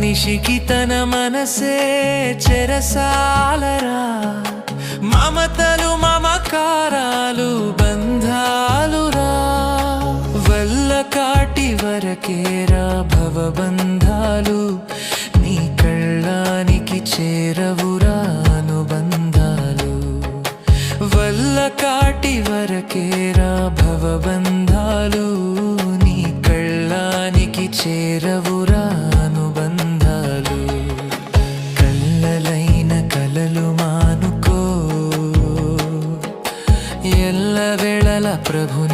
మనిషికి తన మనసే చెరసాలరా, మమతలు మమకారాలు బంధాలురా, వల్ల కాటి వరకేరా భవబంధాలు, నీ కళ్ళానికి చేరవురా అనుబంధాలు, వల్ల కాటి వరకేరా భవబంధాలు, నీ కళ్ళానికి చేరవురా అనుబంధాలు. కళ్ళలైన కలలు మానుకో, ఎల్లవేళల ప్రభుని